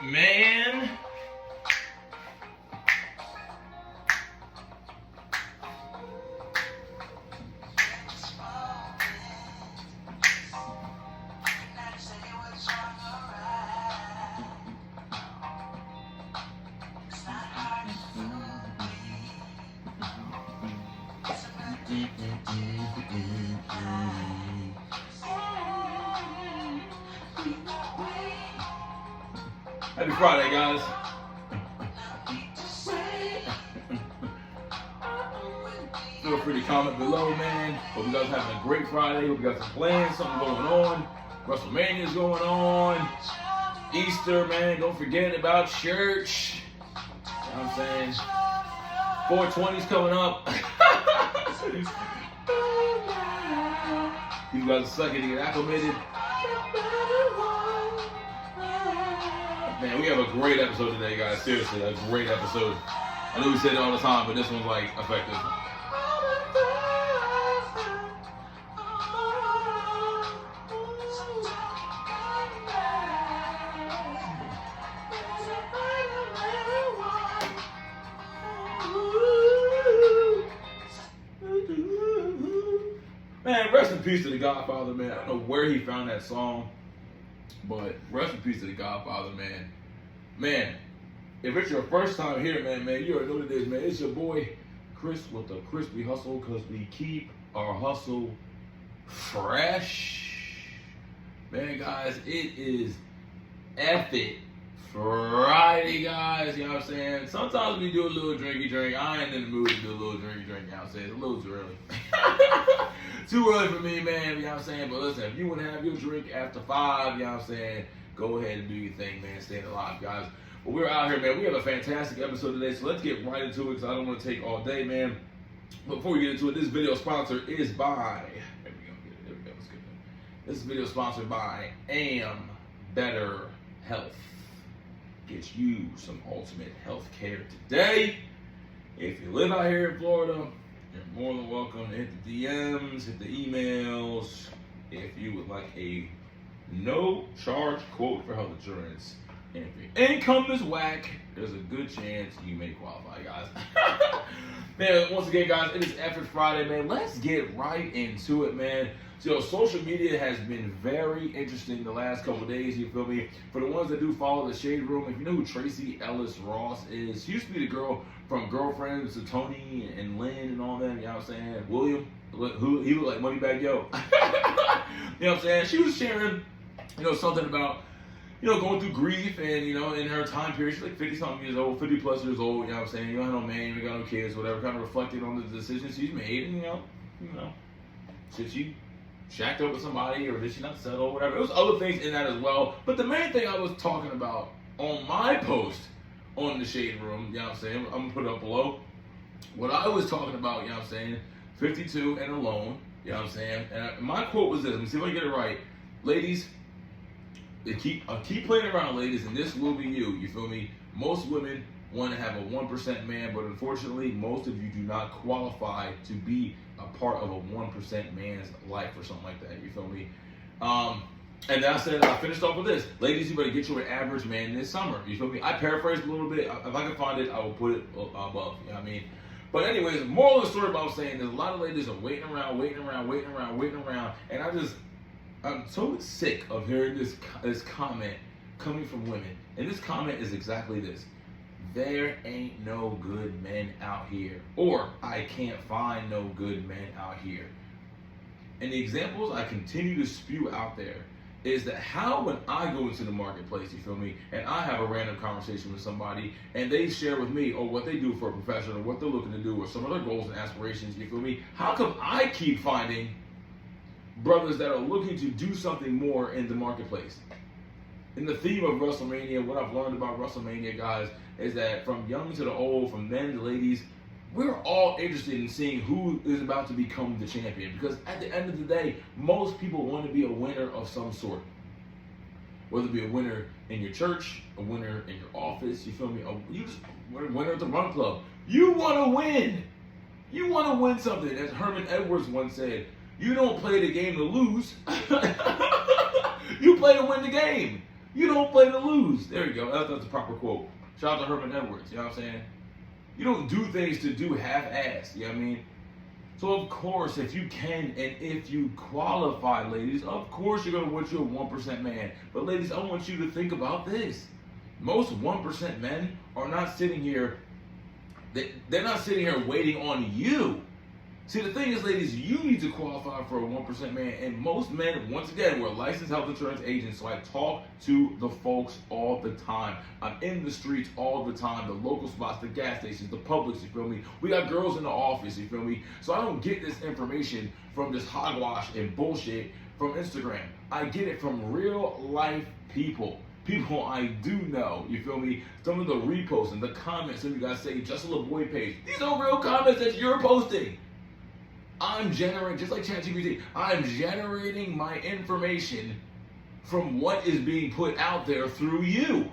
Man. Happy Friday, guys. Feel free to comment below, man. Hope you guys are having a great Friday. Hope you guys are playing, something going on. WrestleMania is going on. Easter, man. Don't forget about church. You know what I'm saying? 420's coming up. You guys are sucking to get acclimated. Man, we have a great episode today, guys. Seriously, a great episode. I know we say it all the time, but this one's like effective. Man, rest in peace to the Godfather, man. I don't know where he found that song, but rest in peace to the Godfather, man. Man, if it's your first time here, man, you already know what it is, man. It's your boy, Chris, with the Crispy Hustle, because we keep our hustle fresh. Man, guys, it is epic Friday, guys. You know what I'm saying? Sometimes we do a little drinky drink. I ain't in the mood to do a little drinky drink. You know what I'm saying? It's a little too early. Too early for me, man. You know what I'm saying? But listen, if you want to have your drink after 5, you know what I'm saying? Go ahead and do your thing, man. Staying alive, guys. But we're out here, man. We have a fantastic episode today, so let's get right into it because I don't want to take all day, man. But before we get into it, this video sponsor is by... There we go. Let's get it. This video sponsored by Am Better Health. Get you some ultimate health care today. If you live out here in Florida, you're more than welcome to hit the DMs, hit the emails. If you would like a no-charge quote for health insurance, and if your income is whack, there's a good chance you may qualify, guys. Man, once again, guys, it is Effort Friday, man. Let's get right into it, man. So, social media has been very interesting the last couple of days, you feel me? For the ones that do follow the Shade Room, if you know who Tracy Ellis Ross is, she used to be the girl from Girlfriends to Tony and Lynn and all that, you know what I'm saying? William, who he looked like Moneybag Yo. You know what I'm saying? She was sharing, something about, going through grief and, in her time period, she's like 50-something years old, 50-plus years old, you know what I'm saying? You don't have no man, you got no kids, whatever, kind of reflecting on the decisions she's made, and, should she shacked up with somebody or did she not settle, whatever. There was other things in that as well. But the main thing I was talking about on my post on the Shade Room, you know what I'm saying? I'm going to put it up below. What I was talking about, you know what I'm saying? 52 and alone, you know what I'm saying? And my quote was this. Let me see if I can get it right. Ladies, keep playing around, ladies, and this will be you feel me? Most women want to have a 1% man, but unfortunately, most of you do not qualify to be a part of a 1% man's life or something like that. You feel me? And then I finished off with this. Ladies, you better get you an average man this summer. You feel me? I paraphrased a little bit. If I can find it, I will put it above. You know what I mean? But anyways, the moral of the story about saying there's a lot of ladies are waiting around. And I'm so sick of hearing this comment coming from women. And this comment is exactly this. There ain't no good men out here. Or, I can't find no good men out here. And the examples I continue to spew out there is that how when I go into the marketplace, you feel me, and I have a random conversation with somebody, and they share with me, or what they do for a profession, or what they're looking to do, or some of their goals and aspirations, you feel me, how come I keep finding brothers that are looking to do something more in the marketplace? In the theme of WrestleMania, what I've learned about WrestleMania, guys, is that from young to the old, from men to ladies, we're all interested in seeing who is about to become the champion. Because at the end of the day, most people want to be a winner of some sort. Whether it be a winner in your church, a winner in your office, you feel me? You just a winner at the run club. You want to win. You want to win something. As Herman Edwards once said, you don't play the game to lose. You play to win the game. You don't play to lose. There you go. That's a proper quote. Shout out to Herman Edwards. You know what I'm saying? You don't do things to do half-assed. You know what I mean? So, of course, if you can and if you qualify, ladies, of course you're going to want you a 1% man. But, ladies, I want you to think about this. Most 1% men are not sitting here, they're not sitting here waiting on you. See, the thing is, ladies, you need to qualify for a 1% man. And most men, once again, we're licensed health insurance agents, so I talk to the folks all the time. I'm in the streets all the time, the local spots, the gas stations, the Publix, you feel me? We got girls in the office, you feel me? So I don't get this information from this hogwash and bullshit from Instagram. I get it from real life people. People I do know, you feel me? Some of the reposts and the comments, some of you guys say, just a little boy page. These are real comments that you're posting. I'm generating, just like ChatGPT, I'm generating my information from what is being put out there through you.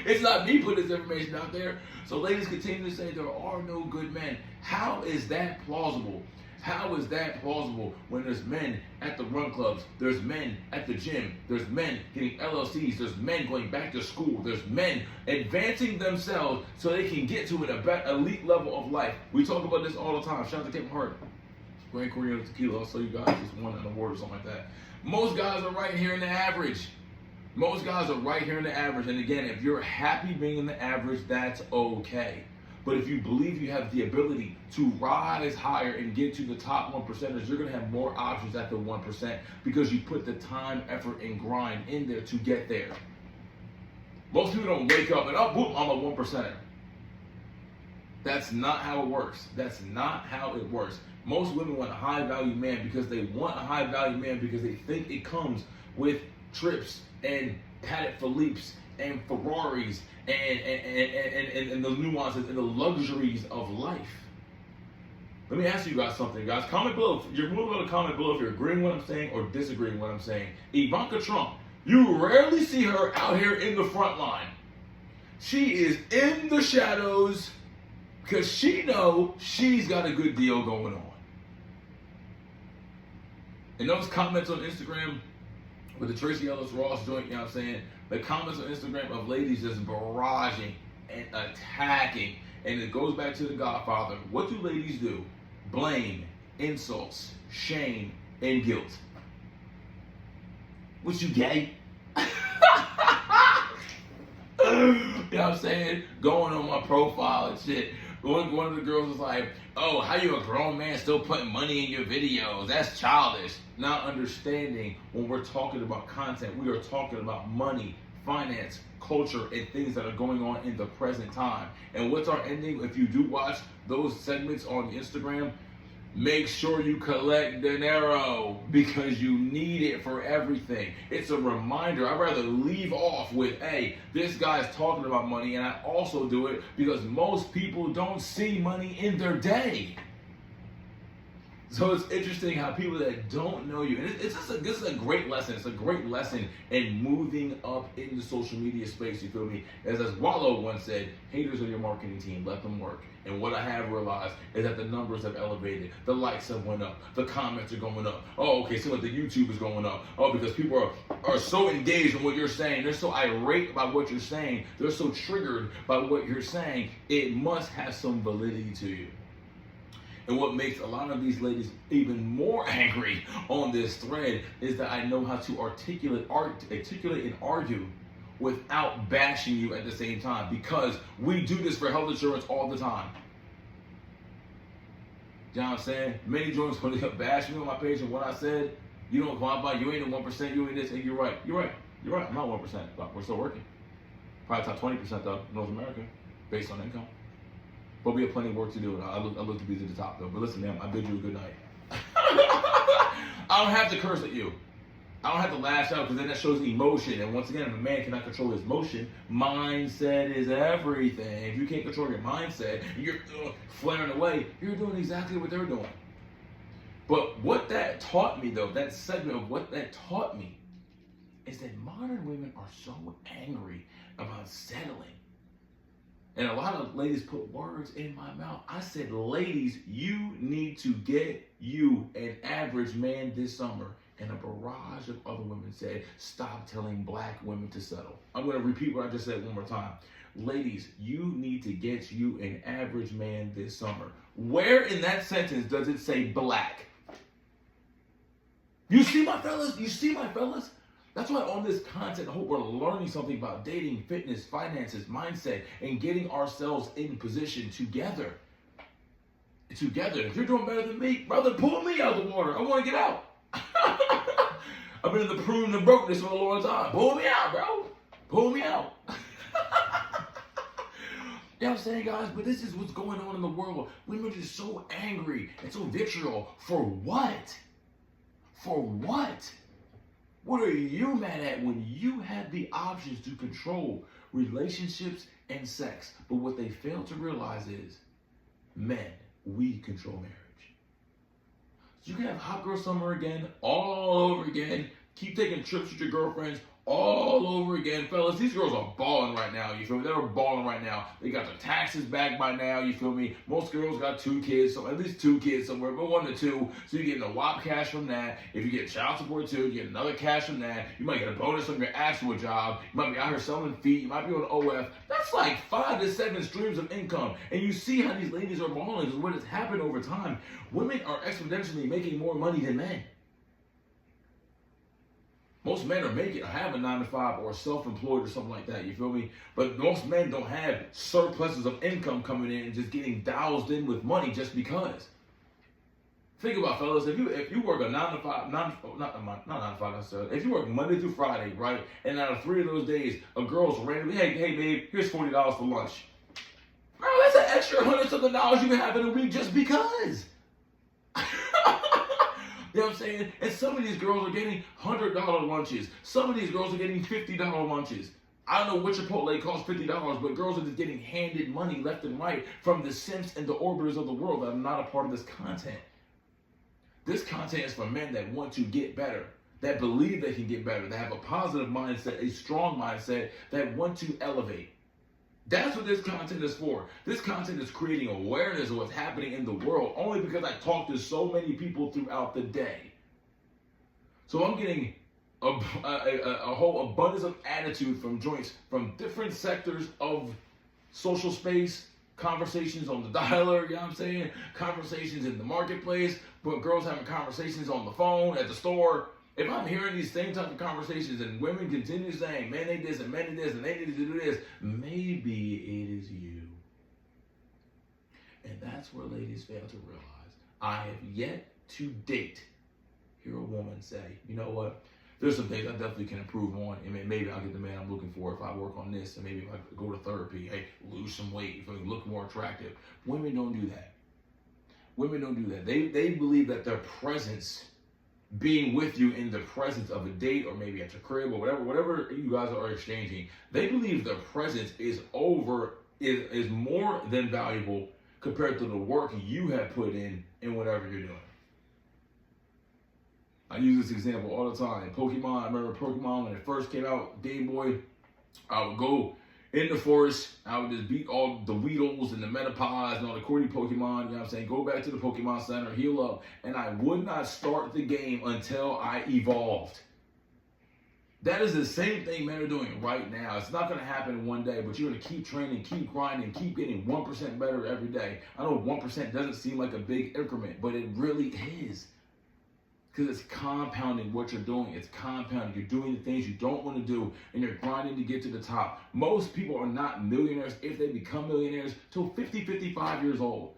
It's not me putting this information out there. So ladies continue to say there are no good men. How is that plausible? How is that plausible when there's men at the run clubs, there's men at the gym, there's men getting LLCs, there's men going back to school, there's men advancing themselves so they can get to an elite level of life. We talk about this all the time. Shout out to Kevin Hart, Grand Korean Tequila. I'll show you guys just won an award or something like that. Most guys are right here in the average. Most guys are right here in the average. And again, if you're happy being in the average, that's okay. But if you believe you have the ability to rise higher and get to the top 1%ers, you're going to have more options at the 1% because you put the time, effort, and grind in there to get there. Most people don't wake up and, oh, boom, I'm a 1%er. That's not how it works. That's not how it works. Most women want a high-value man because they want a high-value man because they think it comes with trips and Patek Philippe's and Ferraris and the nuances and the luxuries of life. Let me ask you guys something, guys. Comment below. You're more able to comment below if you're agreeing with what I'm saying or disagreeing with what I'm saying. Ivanka Trump, you rarely see her out here in the front line. She is in the shadows because she knows she's got a good deal going on. And those comments on Instagram with the Tracy Ellis Ross joint, you know what I'm saying? The comments on Instagram of ladies just barraging and attacking. And it goes back to the Godfather. What do ladies do? Blame, insults, shame, and guilt. What, you gay? You know what I'm saying? Going on my profile and shit. One of the girls was like, oh, how you a grown man still putting money in your videos? That's childish. Not understanding when we're talking about content, we are talking about money, finance, culture, and things that are going on in the present time. And what's our ending? If you do watch those segments on Instagram, make sure you collect dinero because you need it for everything. It's a reminder. I'd rather leave off with, hey, this guy's talking about money, and I also do it because most people don't see money in their day. So it's interesting how people that don't know you, and this is a great lesson. It's a great lesson in moving up in the social media space, you feel me? As Wallow once said, haters are your marketing team, let them work. And what I have realized is that the numbers have elevated, the likes have went up, the comments are going up. Oh, okay, so the YouTube is going up. Oh, because people are so engaged in what you're saying, they're so irate by what you're saying, they're so triggered by what you're saying, it must have some validity to you. And what makes a lot of these ladies even more angry on this thread is that I know how to articulate and argue without bashing you at the same time, because we do this for health insurance all the time. You know what I'm saying? Many joints when they bash me on my page and what I said, you don't qualify, you ain't a 1%, you ain't this, and you're right. I'm not 1%, but we're still working. Probably top 20% though, North America, based on income. But we have plenty of work to do, and I look to be to the top, though. But listen, man, I bid you a good night. I don't have to curse at you. I don't have to lash out, because then that shows emotion. And once again, if a man cannot control his emotion, mindset is everything. If you can't control your mindset, and you're flaring away, you're doing exactly what they're doing. But what that taught me, though, that segment of what that taught me, is that modern women are so angry about settling. And a lot of ladies put words in my mouth. I said, ladies, you need to get you an average man this summer. And a barrage of other women said, stop telling black women to settle. I'm going to repeat what I just said one more time. Ladies, you need to get you an average man this summer. Where in that sentence does it say black? You see my fellas? You see my fellas? That's why on this content, I hope we're learning something about dating, fitness, finances, mindset, and getting ourselves in position together. Together. If you're doing better than me, brother, pull me out of the water. I want to get out. I've been in the pruning and brokenness for a long time. Pull me out, bro. Pull me out. You know what I'm saying, guys? But this is what's going on in the world. Women are just so angry and so vitriol. For what? For what? What are you mad at when you had the options to control relationships and sex? But what they fail to realize is, men, we control marriage. So you can have hot girl summer again, all over again. Keep taking trips with your girlfriends, all over again. Fellas, these girls are balling right now, you feel me? They're balling right now. They got their taxes back by now, you feel me? Most girls got 2 kids, so at least 2 kids somewhere, but 1 to 2. So you're getting a whop cash from that. If you get child support too, you get another cash from that. You might get a bonus on your actual job. You might be out here selling feet. You might be on OF. That's like 5 to 7 streams of income. And you see how these ladies are balling, because what has happened over time, women are exponentially making more money than men. Most men are making, have a 9-to-5 or self-employed or something like that, you feel me? But most men don't have surpluses of income coming in and just getting doused in with money just because. Think about, fellas, if you work a 9-to-5, not 9-to-5 necessarily, if you work Monday through Friday, right, and out of 3 of those days, a girl's randomly, hey babe, here's $40 for lunch. Bro, that's an extra $100-something you can have in a week just because. You know what I'm saying? And some of these girls are getting $100 lunches. Some of these girls are getting $50 lunches. I don't know what Chipotle costs $50, but girls are just getting handed money left and right from the simps and the orbiters of the world that are not a part of this content. This content is for men that want to get better, that believe they can get better, that have a positive mindset, a strong mindset, that want to elevate. That's what this content is for. This content is creating awareness of what's happening in the world only because I talk to so many people throughout the day. So I'm getting a whole abundance of attitude from joints from different sectors of social space, conversations on the dialer, you know what I'm saying? Conversations in the marketplace, but girls having conversations on the phone, at the store. If I'm hearing these same type of conversations and women continue saying, men need this and men need this and they need to do this, maybe it is you. And that's where ladies fail to realize. I have yet to date hear a woman say, you know what, there's some things I definitely can improve on, and maybe I'll get the man I'm looking for if I work on this, and maybe if I go to therapy, hey, lose some weight, if I look more attractive. Women don't do that. Women don't do that. They believe that their presence, being with you in the presence of a date or maybe at your crib or whatever you guys are exchanging, they believe their presence is more than valuable compared to the work you have put in whatever you're doing. I use this example all the time. Pokemon, I remember Pokemon when it first came out, Game Boy, I would go in the forest, I would just beat all the Weedles and the Metapods and all the corny Pokemon, you know what I'm saying? Go back to the Pokemon Center, heal up, and I would not start the game until I evolved. That is the same thing men are doing right now. It's not going to happen in one day, but you're going to keep training, keep grinding, keep getting 1% better every day. I know 1% doesn't seem like a big increment, but it really is. Because it's compounding what you're doing. It's compounding. You're doing the things you don't want to do, and you're grinding to get to the top. Most people are not millionaires if they become millionaires till 50, 55 years old.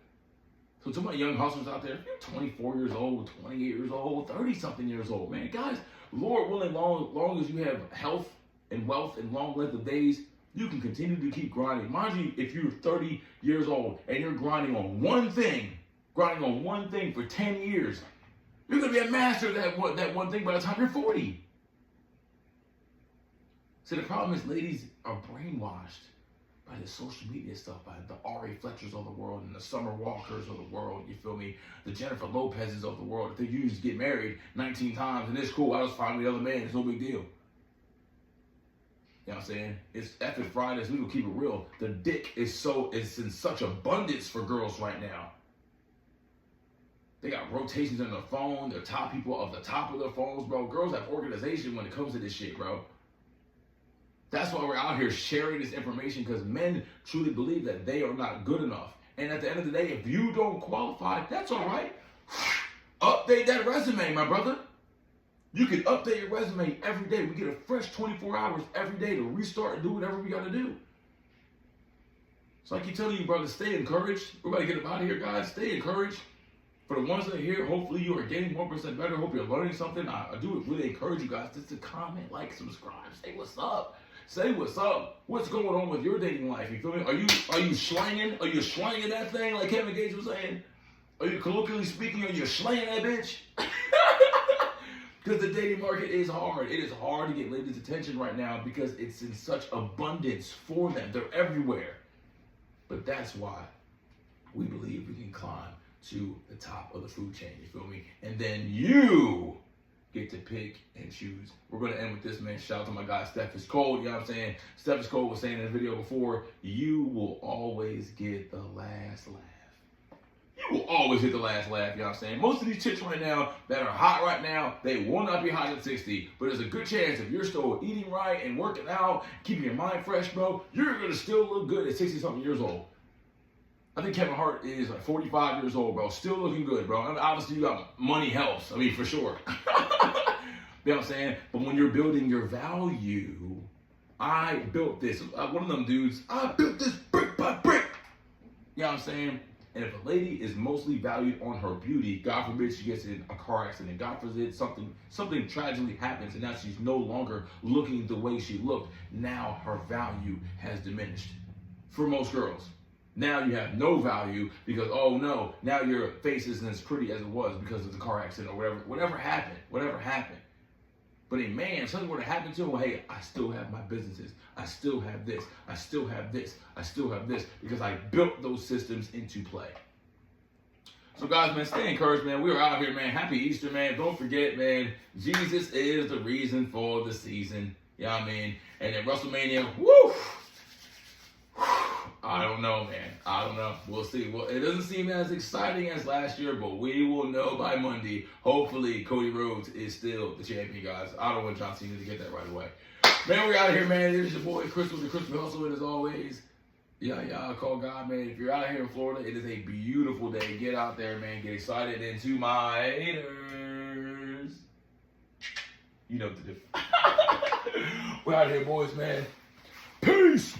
So to my young hustlers out there, if you're 24 years old, 28 years old, 30-something years old, man, guys, Lord willing, long as you have health and wealth and long length of days, you can continue to keep grinding. Mind you, if you're 30 years old and you're grinding on one thing for 10 years, you're going to be a master of that one thing by the time you're 40. See, the problem is ladies are brainwashed by the social media stuff, by the Ari Fletchers of the world and the Summer Walkers of the world, you feel me? The Jennifer Lopez's of the world. If they used to get married 19 times and it's cool, I just find the other man, it's no big deal. You know what I'm saying? It's F Fridays, we will keep it real. The dick is in such abundance for girls right now. They got rotations on their phone. They're top people of the top of their phones, bro. Girls have organization when it comes to this shit, bro. That's why we're out here sharing this information, because men truly believe that they are not good enough. And at the end of the day, if you don't qualify, that's all right. Update that resume, my brother. You can update your resume every day. We get a fresh 24 hours every day to restart and do whatever we got to do. So I keep telling you, brother, stay encouraged. We're about to get up out of here, guys. Stay encouraged. For the ones that are here, hopefully you are getting 1% better. Hope you're learning something. I do really encourage you guys just to comment, like, subscribe, say what's up. Say what's up. What's going on with your dating life? You feel me? Are you slanging? Are you slanging that thing like Kevin Gates was saying? Are you colloquially speaking? Are you slanging that bitch? Because the dating market is hard. It is hard to get ladies' attention right now because it's in such abundance for them. They're everywhere. But that's why we believe we can climb to the top of the food chain, you feel me? And then you get to pick and choose. We're going to end with this, man. Shout out to my guy, Steph is Cold. You know what I'm saying? Steph is Cold was saying in the video before, you will always get the last laugh. You will always get the last laugh, you know what I'm saying? Most of these chicks right now that are hot right now, they will not be hot at 60. But there's a good chance if you're still eating right and working out, keeping your mind fresh, bro, you're going to still look good at 60-something years old. I think Kevin Hart is like 45 years old, bro. Still looking good, bro. I mean, obviously, you got money helps. I mean, for sure. You know what I'm saying? But when you're building your value, I built this. One of them dudes, I built this brick by brick. You know what I'm saying? And if a lady is mostly valued on her beauty, God forbid she gets in a car accident, God forbid something tragically happens, and now she's no longer looking the way she looked, now her value has diminished. For most girls. Now you have no value because, oh no, now your face isn't as pretty as it was because of the car accident or whatever happened. But a man, if something were to happen to him, well, hey, I still have my businesses. I still have this. I still have this. I still have this because I built those systems into play. So guys, man, stay encouraged, man. We are out here, man. Happy Easter, man. Don't forget, man, Jesus is the reason for the season. You know what I mean? And then WrestleMania, woo! I don't know, man. I don't know. We'll see. Well, it doesn't seem as exciting as last year, but we will know by Monday. Hopefully, Cody Rhodes is still the champion, guys. I don't want John Cena to get that right away. Man, we're out of here, man. It is your boy, Chris with TheChrysPHustle. And as always, yeah, call God, man. If you're out here in Florida, it is a beautiful day. Get out there, man. Get excited. And to my haters, you know what to do. We're out of here, boys, man. Peace.